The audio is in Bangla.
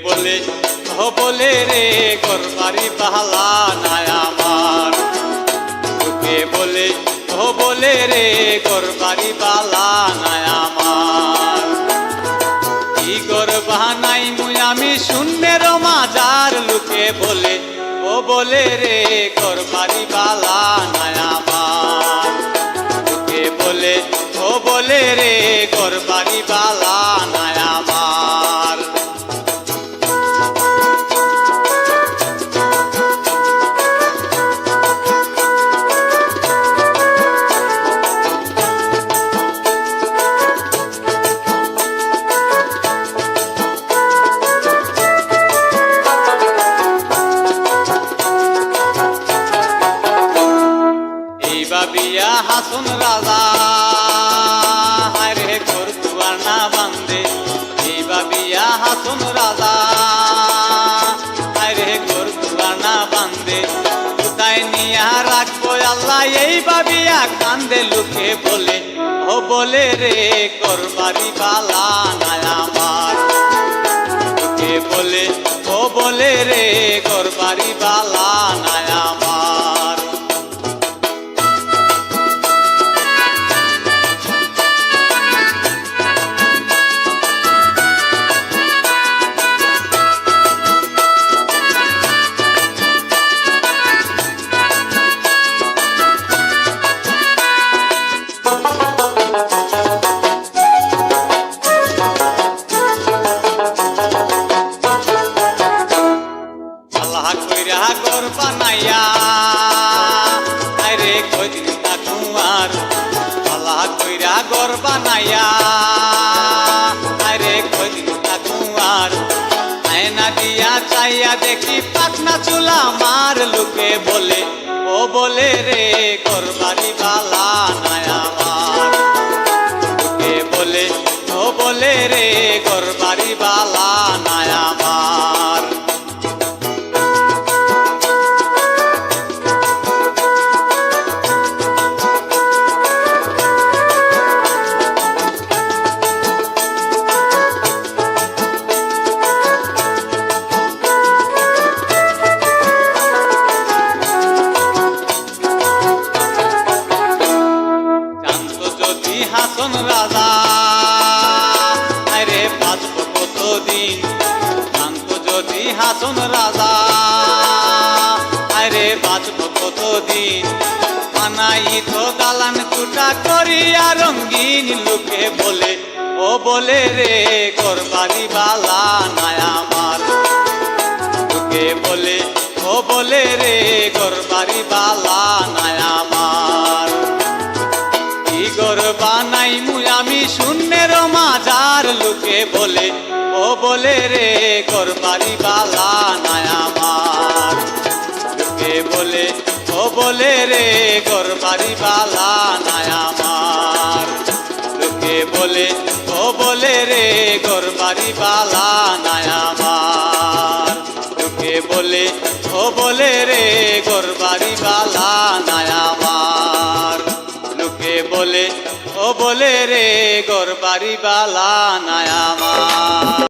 বলে ও বলে রে ঘরবাড়ি বালা নাই আমার, তোকে বলে ও বলে রে ঘরবাড়ি বালা নাই আমার। কি গর্বা নাই মুই আমি শূন্যের মাজার, লোকে বলে ও বলে রে ঘরবাড়ি বালা নাই আমার, তোকে বলে ও বলে রে ঘরবাড়ি বালা নাই আমার। বিয়া হাসন রাজা হায়রে ঘর দুয়ার না বান্ধে, এইবা বিয়া হাসন রাজা হায়রে ঘর দুয়ার না বান্ধে, কোথায় নিয়া রাখবো আল্লাহ এইবা বিয়া কান্দে, লোকে বলে ও বলে রে ঘরবাড়ি বালা নাই আমার, লোকে বলে ও বলে রে ঘরবাড়ি বালা নাই আমার। ঘর বানাইয়া আরে কদিন তাকুয়ার, আল্লাহ কইরা ঘর বানাইয়া আরে কদিন তাকুয়ার, আয়না দিয়া চাইয়া দেখি পাকনা চুলা মার, লোকে বলে ও বলে রে ঘরবাড়ি বালা নাই আমার, লোকে বলে ও বলে রে ঘরবাড়ি বালা নাই আমার। হাসন রাজা আরে বাঁচব কতদিন, জানত যদি হাসন রাজা আরে বাঁচব কতদিন, বানাইত দালান কুটা করিয়া রঙ্গিন, লোকে বলে ও বলে রে ঘরবাড়ি বালা নাই আমার, লোকে বলে ও বলে রে ঘরবাড়ি বালা নাই আমার। গর্বা নাই মুই আমি শূন্যের মাজার, লোকে বলে ও বলে রে ঘরবাড়ি বালা নাই আমার, লোকে বলে ও বলে রে ঘরবাড়ি বালা নাই আমার, লোকে বলে ও বলে রে ঘরবাড়ি বালা নাই আমার, লোকে বলে ও বলে রে ঘরবাড়ি বালা নাই আমার, লোকে বলে ও বলে রে ঘরবাড়ি বালা নাই আমার।